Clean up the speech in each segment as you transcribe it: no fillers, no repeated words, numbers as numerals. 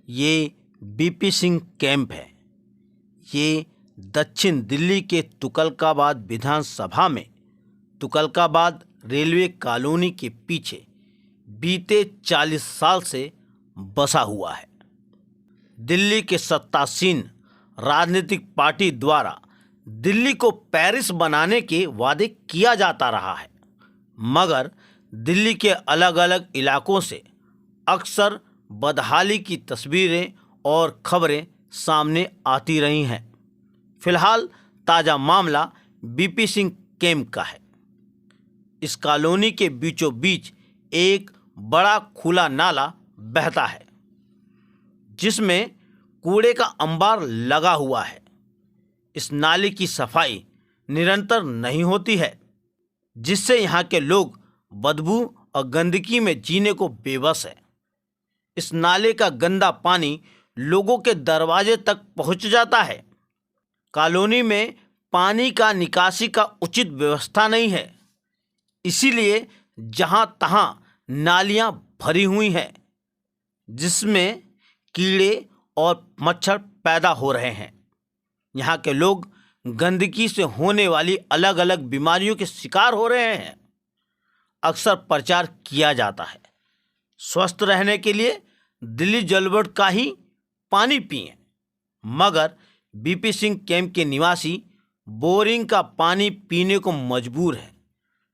ये BP Singh camp है। ये दक्षिण दिल्ली के तुगलकाबाद विधानसभा में तुगलकाबाद रेलवे कॉलोनी के पीछे बीते 40 साल से बसा हुआ है। दिल्ली के सत्तासीन राजनीतिक पार्टी द्वारा दिल्ली को पेरिस बनाने के वादे किया जाता रहा है, मगर दिल्ली के अलग अलग इलाकों से अक्सर बदहाली की तस्वीरें और खबरें सामने आती रही हैं। फिलहाल ताज़ा मामला बीपी सिंह कैंप का है। इस कॉलोनी के बीचों बीच एक बड़ा खुला नाला बहता है, जिसमें कूड़े का अंबार लगा हुआ है। इस नाले की सफाई निरंतर नहीं होती है, जिससे यहाँ के लोग बदबू और गंदगी में जीने को बेबस है। इस नाले का गंदा पानी लोगों के दरवाजे तक पहुँच जाता है। कॉलोनी में पानी का निकासी का उचित व्यवस्था नहीं है, इसीलिए जहाँ तहाँ नालियाँ भरी हुई हैं, जिसमें कीड़े और मच्छर पैदा हो रहे हैं। यहाँ के लोग गंदगी से होने वाली अलग अलग बीमारियों के शिकार हो रहे हैं। अक्सर प्रचार किया जाता है, स्वस्थ रहने के लिए दिल्ली जल बोर्ड का ही पानी पिएं, मगर बीपी सिंह कैंप के निवासी बोरिंग का पानी पीने को मजबूर है,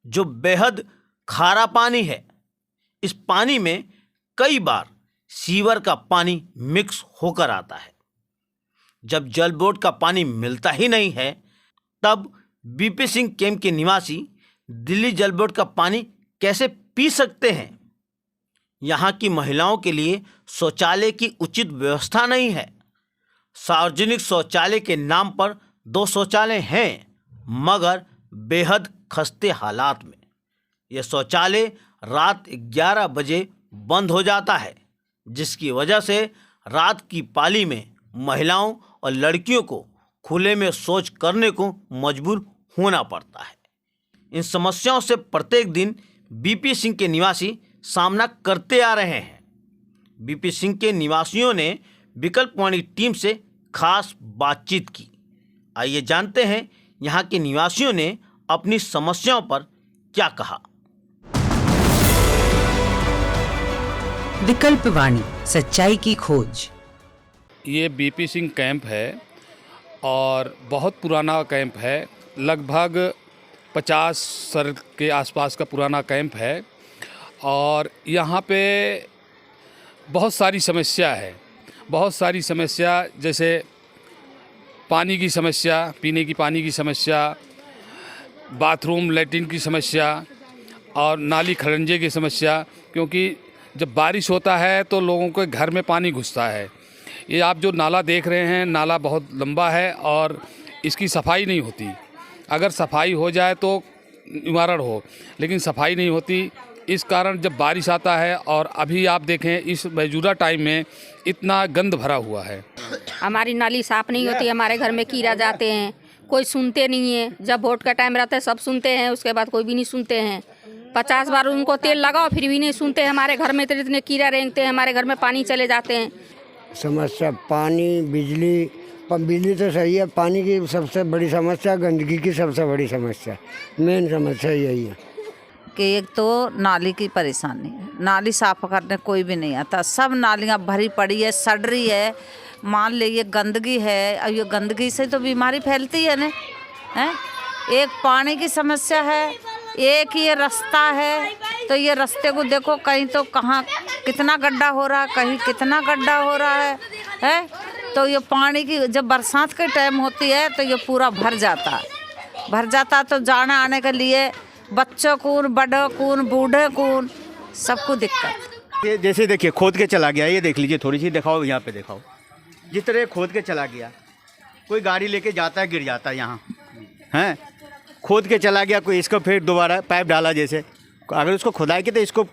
जो बेहद खारा पानी है। इस पानी में कई बार सीवर का पानी मिक्स होकर आता है। जब जल बोर्ड का पानी मिलता ही नहीं है, तब बीपी सिंह कैंप के निवासी दिल्ली जल बोर्ड का पानी कैसे पी सकते हैं? यहाँ की महिलाओं के लिए शौचालय की उचित व्यवस्था नहीं है। सार्वजनिक शौचालय के नाम पर 2 शौचालय हैं, मगर बेहद खस्ते हालात में। यह शौचालय रात 11 बजे बंद हो जाता है, जिसकी वजह से रात की पाली में महिलाओं और लड़कियों को खुले में शौच करने को मजबूर होना पड़ता है। इन समस्याओं से प्रत्येक दिन बीपी सिंह के निवासी सामना करते आ रहे हैं। बीपी सिंह के निवासियों ने विकल्पवाणी टीम से खास बातचीत की। आइए जानते हैं यहाँ के निवासियों ने अपनी समस्याओं पर क्या कहा। विकल्पवाणी, सच्चाई की खोज। ये बीपी सिंह कैंप है और बहुत पुराना कैंप है। लगभग 50 साल के आसपास का पुराना कैंप है और यहाँ पे बहुत सारी समस्या है। बहुत सारी समस्या, जैसे पानी की समस्या, पीने की पानी की समस्या, बाथरूम लैट्रिन की समस्या और नाली खड़ंजे की समस्या। क्योंकि जब बारिश होता है तो लोगों के घर में पानी घुसता है। ये आप जो नाला देख रहे हैं, नाला बहुत लंबा है और इसकी सफाई नहीं होती। अगर सफाई हो जाए तो निवारण हो, लेकिन सफाई नहीं होती। इस कारण जब बारिश आता है, और अभी आप देखें इस मौजूदा टाइम में इतना गंद भरा हुआ है। हमारी नाली साफ नहीं होती, हमारे घर में कीड़ा जाते हैं, कोई सुनते नहीं है। जब वोट का टाइम रहता है सब सुनते हैं, उसके बाद कोई भी नहीं सुनते हैं। 50 बार उनको तेल लगाओ फिर भी नहीं सुनते। हमारे घर में इतने कीड़ा रेंगते हैं, हमारे घर में पानी चले जाते हैं। समस्या पानी, बिजली। बिजली तो सही है, पानी की सबसे बड़ी समस्या, गंदगी की सबसे बड़ी समस्या, मेन समस्या यही है कि एक तो नाली की परेशानी है। नाली साफ करने कोई भी नहीं आता, सब नालियाँ भरी पड़ी है, सड़ रही है। मान लीजिए गंदगी है, और ये गंदगी से तो बीमारी फैलती है ना। हैं, एक पानी की समस्या है, एक ये रास्ता है। तो ये रास्ते को देखो, कहीं तो कहाँ कितना गड्ढा हो रहा है, कहीं कितना गड्ढा हो रहा है। तो ये पानी की जब बरसात के टाइम होती है तो ये पूरा भर जाता है। तो जाने आने के लिए बच्चों को, बड़ों को, बूढ़े को, सबको दिक्कत। ये जैसे देखिए खोद के चला गया, ये देख लीजिए, थोड़ी सी दिखाओ, यहाँ पे दिखाओ। जिस तरह खोद के चला गया, कोई गाड़ी लेके जाता है गिर जाता है यहाँ, हैं। खोद के चला गया, कोई इसको फिर दोबारा पाइप डाला। जैसे अगर उसको खुदाई की तो इसको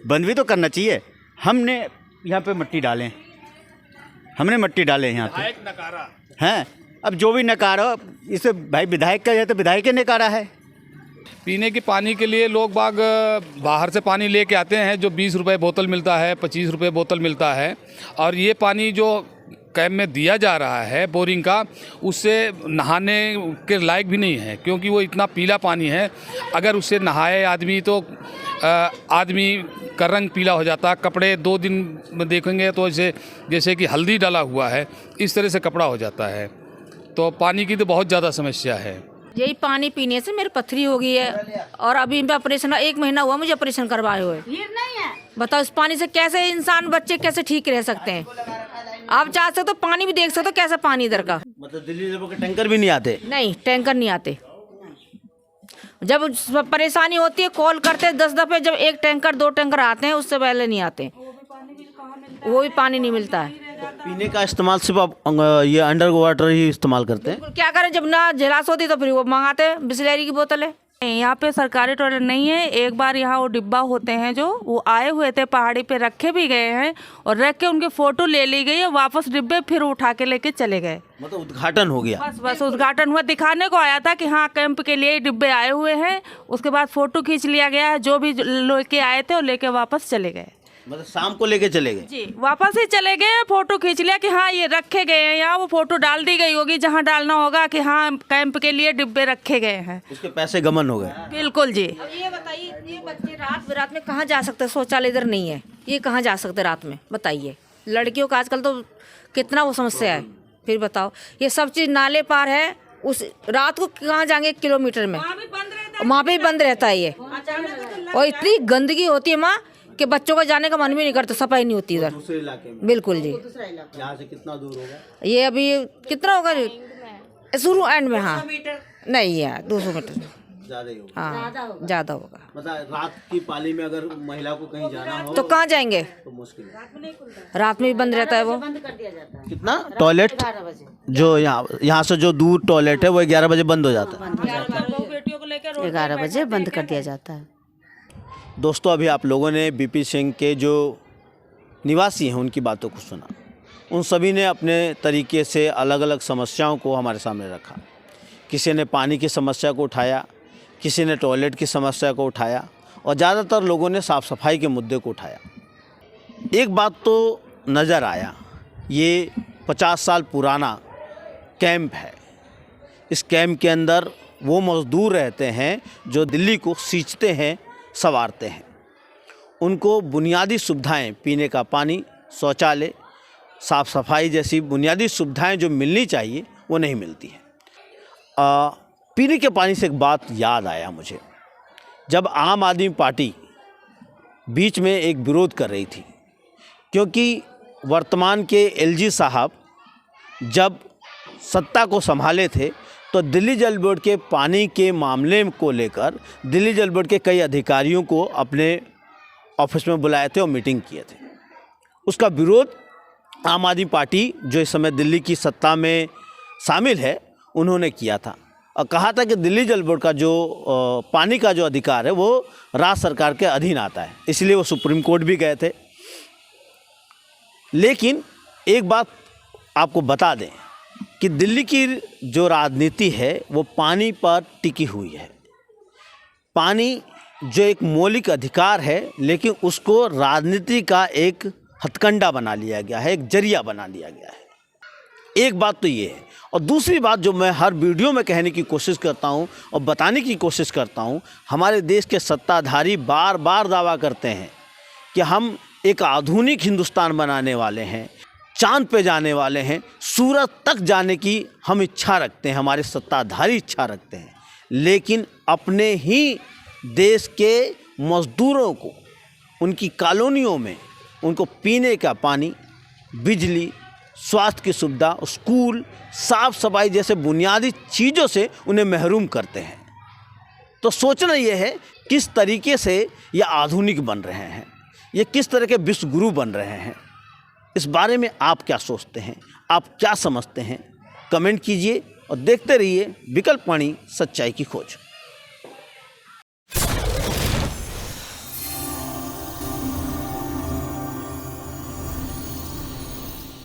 बंद भी तो करना चाहिए। हमने यहाँ पे मट्टी डालें, हमने मट्टी डाले यहाँ पे हैं। अब जो भी नकारा, इसे भाई विधायक का है तो विधायक के नकारा है, पीने के पानी के लिए लोग बाग बाहर से पानी लेके आते हैं, जो 20 रुपये बोतल मिलता है, 25 रुपये बोतल मिलता है। और ये पानी जो कैंप में दिया जा रहा है बोरिंग का, उससे नहाने के लायक भी नहीं है, क्योंकि वो इतना पीला पानी है। अगर उससे नहाए आदमी तो आदमी का रंग पीला हो जाता है। कपड़े 2 दिन में देखेंगे तो जैसे कि हल्दी डाला हुआ है, इस तरह से कपड़ा हो जाता है। तो पानी की तो बहुत ज़्यादा समस्या है। यही पानी पीने से मेरी पथरी हो गई है और अभी मैं ऑपरेशन 1 महीना हुआ मुझे ऑपरेशन करवाए हुए। बताओ इस पानी से कैसे इंसान बच्चे कैसे ठीक रह सकते हैं। आप चाह सकते हो पानी भी देख सकते हो कैसा पानी इधर का। मतलब दिल्ली लेवल के टैंकर भी नहीं आते? नहीं, टैंकर नहीं आते। जब परेशानी होती है कॉल करते हैं 10 दफे, जब 1 टैंकर 2 टैंकर आते हैं, उससे पहले नहीं आते। वो भी पानी नहीं मिलता है। पीने का इस्तेमाल सिर्फ आप ये अंडर वाटर ही इस्तेमाल करते हैं? क्या करें, जब ना झेलास होती तो फिर वो मंगाते हैं बिस्लेरी की बोतलें। यहाँ पे सरकारी टॉयलेट नहीं है। एक बार यहाँ वो डिब्बा होते हैं जो वो आए हुए थे, पहाड़ी पे रखे भी गए हैं और रख के उनके फोटो ले ली गई है, वापस डिब्बे फिर उठा के लेके चले गए। मतलब उद्घाटन हो गया? बस उद्घाटन हुआ, दिखाने को आया था कि हाँ कैंप के लिए डिब्बे आए हुए हैं। उसके बाद फोटो खींच लिया गया है, जो भी लेके आए थे वो लेके वापस चले गए। मतलब शाम को लेके चले गए? जी, वापस ही चले गए। फोटो खींच लिया कि हाँ ये रखे गए हैं यहाँ, वो फोटो डाल दी गई होगी जहाँ डालना होगा कि हाँ कैंप के लिए डिब्बे रखे गए हैं। उसके पैसे गमन हो गए? बिल्कुल जी। अब ये बताइए, ये बच्चे रात बिरात में कहाँ जा सकते हैं? शौचालय इधर नहीं है, ये कहाँ जा सकते रात में बताइए। लड़कियों का आजकल तो कितना वो समस्या है। फिर बताओ, ये सब चीज़ नाले पार है, उस रात को कहाँ जाएंगे 1 किलोमीटर में? वहाँ पे भी बंद रहता है ये। और इतनी गंदगी होती है माँ कि बच्चों को जाने का मन भी नहीं करता, सफाई नहीं होती इधर। दूसरे इलाके में? बिल्कुल जी। यहाँ से कितना दूर होगा ये? अभी कितना होगा शुरू एंड में? हाँ नहीं है, 200 मीटर ज़्यादा ही होगा। हाँ ज़्यादा होगा। मतलब रात की पाली में अगर महिला को कहीं जाना हो तो कहाँ जाएंगे? तो मुश्किल है। रात में भी बंद रहता है वो। कितना टॉयलेट जो यहाँ से जो दूर टॉयलेट है वो 11 बजे बंद हो जाता है? 11 बजे बंद कर दिया जाता है। दोस्तों, अभी आप लोगों ने बीपी सिंह के जो निवासी हैं उनकी बातों को सुना। उन सभी ने अपने तरीके से अलग अलग समस्याओं को हमारे सामने रखा। किसी ने पानी की समस्या को उठाया, किसी ने टॉयलेट की समस्या को उठाया और ज़्यादातर लोगों ने साफ़ सफाई के मुद्दे को उठाया। एक बात तो नज़र आया, ये 50 साल पुराना कैंप है। इस कैंप के अंदर वो मज़दूर रहते हैं जो दिल्ली को सींचते हैं, संवारते हैं। उनको बुनियादी सुविधाएं, पीने का पानी, शौचालय, साफ़ सफाई जैसी बुनियादी सुविधाएं जो मिलनी चाहिए वो नहीं मिलती हैं। पीने के पानी से एक बात याद आया मुझे। जब आम आदमी पार्टी बीच में एक विरोध कर रही थी, क्योंकि वर्तमान के एलजी साहब जब सत्ता को संभाले थे तो दिल्ली जल बोर्ड के पानी के मामले को लेकर दिल्ली जल बोर्ड के कई अधिकारियों को अपने ऑफिस में बुलाए थे और मीटिंग किए थे। उसका विरोध आम आदमी पार्टी जो इस समय दिल्ली की सत्ता में शामिल है उन्होंने किया था और कहा था कि दिल्ली जल बोर्ड का जो पानी का जो अधिकार है वो राज्य सरकार के अधीन आता है, इसलिए वो सुप्रीम कोर्ट भी गए थे। लेकिन एक बात आपको बता दें कि दिल्ली की जो राजनीति है वो पानी पर टिकी हुई है। पानी जो एक मौलिक अधिकार है, लेकिन उसको राजनीति का एक हथकंडा बना लिया गया है, एक जरिया बना लिया गया है। एक बात तो ये है। और दूसरी बात जो मैं हर वीडियो में कहने की कोशिश करता हूँ और बताने की कोशिश करता हूँ, हमारे देश के सत्ताधारी बार बार दावा करते हैं कि हम एक आधुनिक हिंदुस्तान बनाने वाले हैं, चांद पे जाने वाले हैं, सूरज तक जाने की हम इच्छा रखते हैं, हमारे सत्ताधारी इच्छा रखते हैं। लेकिन अपने ही देश के मज़दूरों को उनकी कॉलोनियों में उनको पीने का पानी, बिजली, स्वास्थ्य की सुविधा, स्कूल, साफ सफाई जैसे बुनियादी चीज़ों से उन्हें महरूम करते हैं। तो सोचना यह है किस तरीके से ये आधुनिक बन रहे हैं, ये किस तरह के विश्व गुरु बन रहे हैं। इस बारे में आप क्या सोचते हैं, आप क्या समझते हैं? कमेंट कीजिए और देखते रहिए विकल्प वाणी, सच्चाई की खोज।